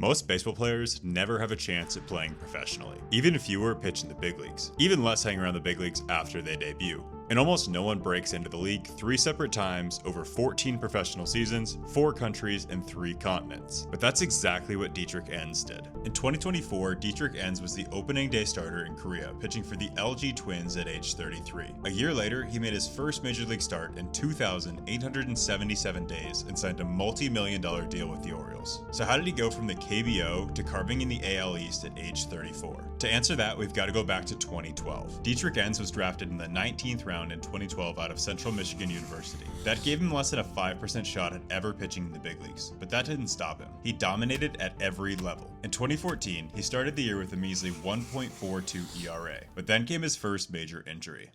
Most baseball players never have a chance at playing professionally, even if you were pitch in the big leagues, even less hang around the big leagues after they debut. And almost no one breaks into the league 3 separate times over 14 professional seasons, 4 countries, and 3 continents. But that's exactly what Dietrich Enns did. In 2024, Dietrich Enns was the opening day starter in Korea, pitching for the LG Twins at age 33. A year later, he made his first major league start in 2,877 days and signed a multi-million-dollar deal with the Orioles. So how did he go from the KBO to carving in the AL East at age 34? To answer that, we've got to go back to 2012. Dietrich Enns was drafted in the 19th round in 2012 out of Central Michigan University. That gave him less than a 5% shot at ever pitching in the big leagues, but that didn't stop him. He dominated at every level. In 2014, he started the year with a measly 1.42 ERA, but then came his first major injury.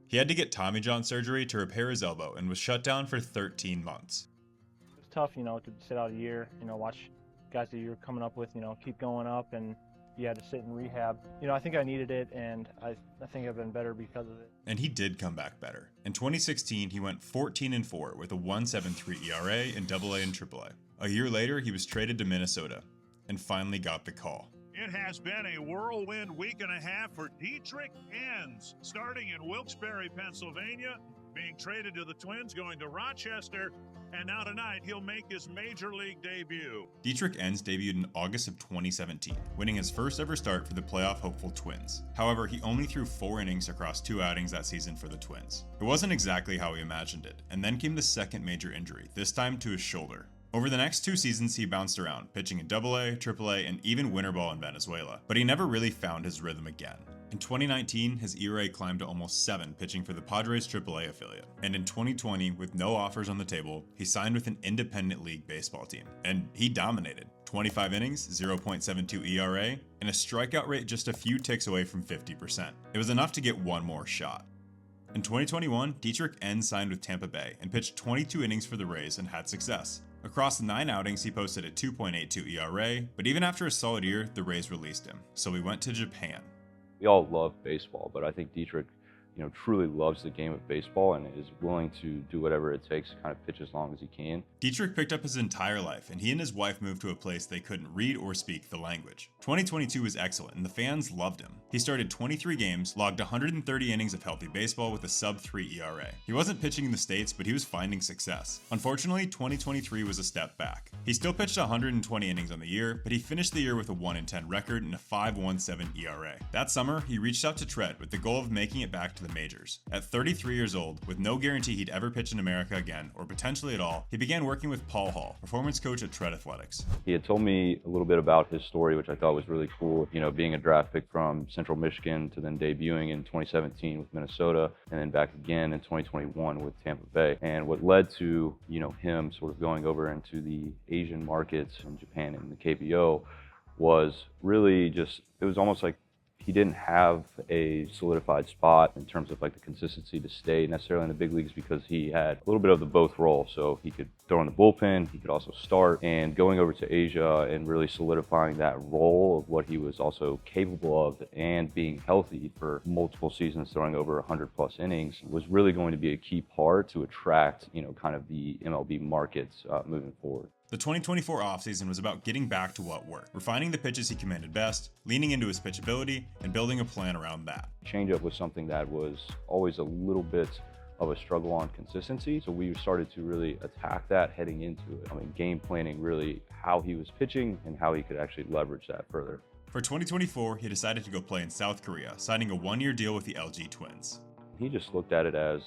He had to get Tommy John surgery to repair his elbow and was shut down for 13 months. It was tough, to sit out a year, watch guys that you're coming up with, keep going up, and you had to sit in rehab. I think I needed it, and I think I've been better because of it. And he did come back better. In 2016, he went 14-4 with a 1.73 ERA in AA and AAA. A year later, he was traded to Minnesota and finally got the call. It has been a whirlwind week and a half for Dietrich Enns, starting in Wilkes-Barre, Pennsylvania, being traded to the Twins, going to Rochester, and now tonight he'll make his major league debut. Dietrich Enns debuted in August of 2017, winning his first ever start for the playoff hopeful Twins. However, he only threw 4 innings across 2 outings that season for the Twins. It wasn't exactly how he imagined it, and then came the second major injury, this time to his shoulder. Over the next 2 seasons, he bounced around, pitching in AA, AAA, and even winter ball in Venezuela, but he never really found his rhythm again. In 2019, his ERA climbed to almost 7, pitching for the Padres AAA affiliate. And in 2020, with no offers on the table, he signed with an independent league baseball team. And he dominated. 25 innings, 0.72 ERA, and a strikeout rate just a few ticks away from 50%. It was enough to get one more shot. In 2021, Dietrich Enns signed with Tampa Bay and pitched 22 innings for the Rays and had success. Across 9 outings, he posted a 2.82 ERA, but even after a solid year, the Rays released him. So we went to Japan. We all love baseball, but I think Dietrich, truly loves the game of baseball and is willing to do whatever it takes to kind of pitch as long as he can. Dietrich picked up his entire life, and he and his wife moved to a place they couldn't read or speak the language. 2022 was excellent, and the fans loved him. He started 23 games, logged 130 innings of healthy baseball with a sub-3 ERA. He wasn't pitching in the States, but he was finding success. Unfortunately, 2023 was a step back. He still pitched 120 innings on the year, but he finished the year with a 1-10 record and a 5.17 ERA. That summer, he reached out to Tread with the goal of making it back to the majors. At 33 years old, with no guarantee he'd ever pitch in America again, or potentially at all, he began working with Paul Hall, performance coach at Tread Athletics. He had told me a little bit about his story, which I thought was really cool. Being a draft pick from Central Michigan to then debuting in 2017 with Minnesota, and then back again in 2021 with Tampa Bay. And what led to, him sort of going over into the Asian markets in Japan and the KBO was really just, it was almost like he didn't have a solidified spot in terms of like the consistency to stay necessarily in the big leagues, because he had a little bit of the both role. So he could throw in the bullpen, he could also start, and going over to Asia and really solidifying that role of what he was also capable of and being healthy for multiple seasons, throwing over 100 plus innings, was really going to be a key part to attract, kind of the MLB markets moving forward. The 2024 offseason was about getting back to what worked, refining the pitches he commanded best, leaning into his pitchability, and building a plan around that. Changeup was something that was always a little bit of a struggle on consistency, so we started to really attack that heading into it. Game planning really how he was pitching and how he could actually leverage that further. For 2024, he decided to go play in South Korea, signing a 1-year deal with the LG Twins. He just looked at it as,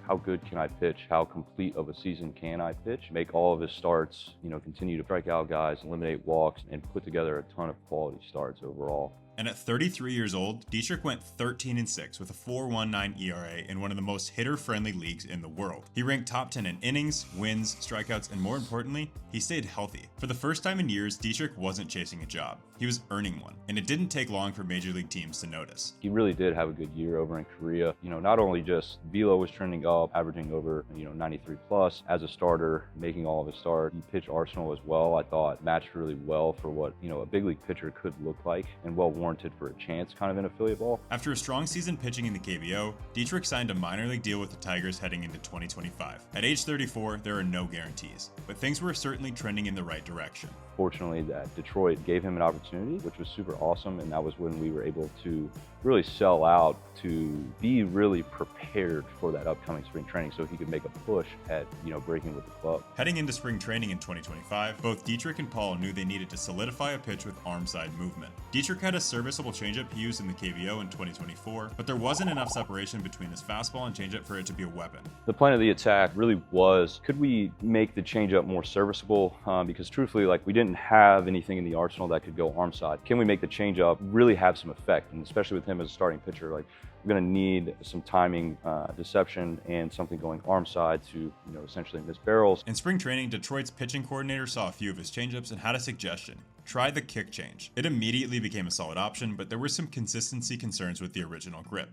how good can I pitch? How complete of a season can I pitch? Make all of his starts, continue to strike out guys, eliminate walks, and put together a ton of quality starts overall. And at 33 years old, Dietrich went 13-6 with a 4.19 ERA in one of the most hitter-friendly leagues in the world. He ranked top 10 in innings, wins, strikeouts, and more importantly, he stayed healthy. For the first time in years, Dietrich wasn't chasing a job. He was earning one, and it didn't take long for major league teams to notice. He really did have a good year over in Korea. Not only just velo was trending up, averaging over 93 plus as a starter, making all of his starts. He pitched Arsenal as well. I thought matched really well for what a big league pitcher could look like, and well warranted for a chance kind of in affiliate ball. After a strong season pitching in the KBO, Dietrich signed a minor league deal with the Tigers heading into 2025. At age 34, there are no guarantees, but things were certainly trending in the right direction. Fortunately, that Detroit gave him an opportunity, which was super awesome, and that was when we were able to really sell out to be really prepared for that upcoming spring training so he could make a push at, breaking with the club. Heading into spring training in 2025, both Dietrich and Paul knew they needed to solidify a pitch with arm side movement. Dietrich had a serviceable changeup he used in the KBO in 2024, but there wasn't enough separation between his fastball and changeup for it to be a weapon. The plan of the attack really was, could we make the changeup more serviceable? Because truthfully, we didn't have anything in the arsenal that could go arm side. Can we make the changeup really have some effect? And especially with him as a starting pitcher, we're going to need some timing, deception, and something going arm side to, essentially miss barrels. In spring training, Detroit's pitching coordinator saw a few of his changeups and had a suggestion. Try the kick change. It immediately became a solid option, but there were some consistency concerns with the original grip.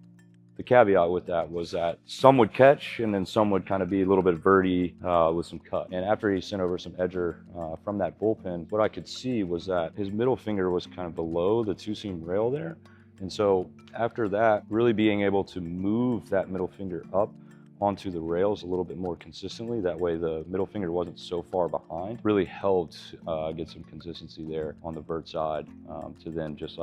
The caveat with that was that some would catch and then some would kind of be a little bit verty with some cut. And after he sent over some edger from that bullpen, what I could see was that his middle finger was kind of below the two-seam rail there. And so after that, really being able to move that middle finger up onto the rails a little bit more consistently, that way the middle finger wasn't so far behind, really helped get some consistency there on the vert side to then just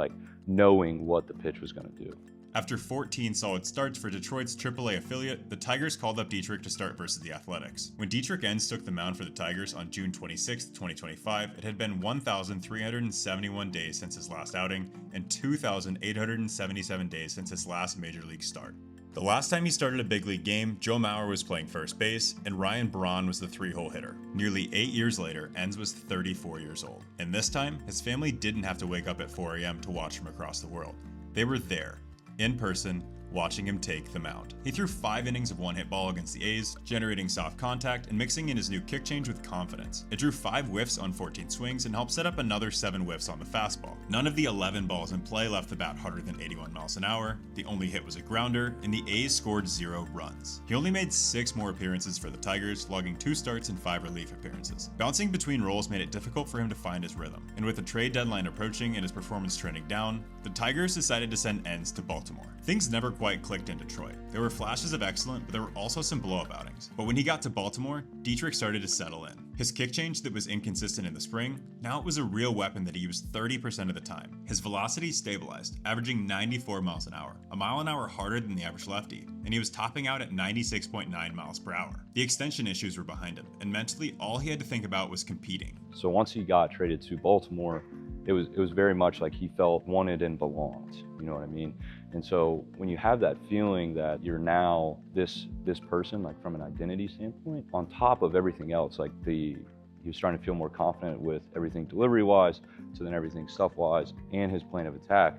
knowing what the pitch was going to do. After 14 solid starts for Detroit's AAA affiliate, the Tigers called up Dietrich to start versus the Athletics. When Dietrich Enns took the mound for the Tigers on June 26, 2025, it had been 1,371 days since his last outing and 2,877 days since his last major league start. The last time he started a big league game, Joe Mauer was playing first base, and Ryan Braun was the three-hole hitter. Nearly 8 years later, Enns was 34 years old. And this time, his family didn't have to wake up at 4 a.m. to watch him across the world. They were there, in person, watching him take the mound. He threw 5 innings of one-hit ball against the A's, generating soft contact and mixing in his new kick change with confidence. It drew 5 whiffs on 14 swings and helped set up another 7 whiffs on the fastball. None of the 11 balls in play left the bat harder than 81 miles an hour, the only hit was a grounder, and the A's scored 0 runs. He only made 6 more appearances for the Tigers, logging 2 starts and 5 relief appearances. Bouncing between roles made it difficult for him to find his rhythm, and with the trade deadline approaching and his performance trending down, the Tigers decided to send Enns to Baltimore. Things never quite clicked in Detroit. There were flashes of excellent, but there were also some blow-up outings. But when he got to Baltimore, Dietrich started to settle in. His kick change that was inconsistent in the spring, now it was a real weapon that he used 30% of the time. His velocity stabilized, averaging 94 miles an hour, a mile an hour harder than the average lefty, and he was topping out at 96.9 miles per hour. The extension issues were behind him, and mentally all he had to think about was competing. So once he got traded to Baltimore, it was very much like he felt wanted and belonged, you know what I mean? And so when you have that feeling that you're now this person, from an identity standpoint, on top of everything else, he was trying to feel more confident with everything delivery-wise, so then everything stuff-wise, and his plan of attack,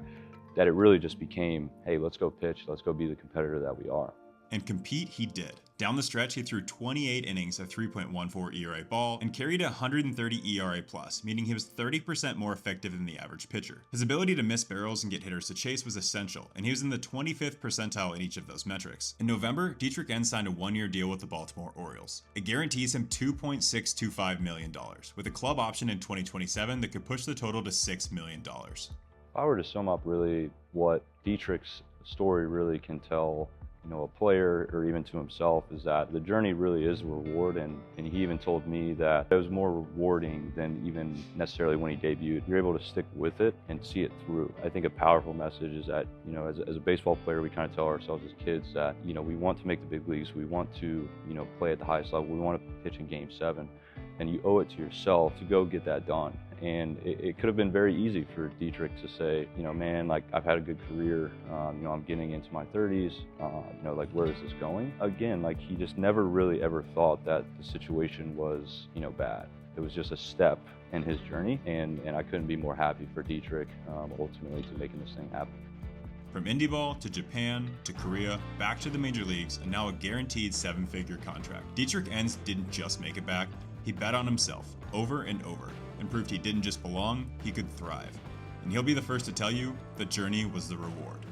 that it really just became, hey, let's go pitch, let's go be the competitor that we are. And compete he did. Down the stretch, he threw 28 innings of 3.14 ERA ball and carried a 130 ERA+, meaning he was 30% more effective than the average pitcher. His ability to miss barrels and get hitters to chase was essential, and he was in the 25th percentile in each of those metrics. In November, Dietrich Enns signed a 1-year deal with the Baltimore Orioles. It guarantees him $2.625 million, with a club option in 2027 that could push the total to $6 million. If I were to sum up really what Dietrich's story really can tell a player or even to himself, is that the journey really is a reward, and he even told me that it was more rewarding than even necessarily when he debuted. You're able to stick with it and see it through. I think a powerful message is that, as a baseball player, we kind of tell ourselves as kids that, we want to make the big leagues, we want to, play at the highest level, we want to pitch in Game 7, and you owe it to yourself to go get that done. And it could have been very easy for Dietrich to say, man, I've had a good career, I'm getting into my 30s, where is this going? Again, he just never really ever thought that the situation was, bad. It was just a step in his journey, and I couldn't be more happy for Dietrich ultimately to making this thing happen. From indie ball to Japan to Korea, back to the major leagues, and now a guaranteed 7-figure contract. Dietrich Enns didn't just make it back, he bet on himself over and over, and proved he didn't just belong, he could thrive. And he'll be the first to tell you the journey was the reward.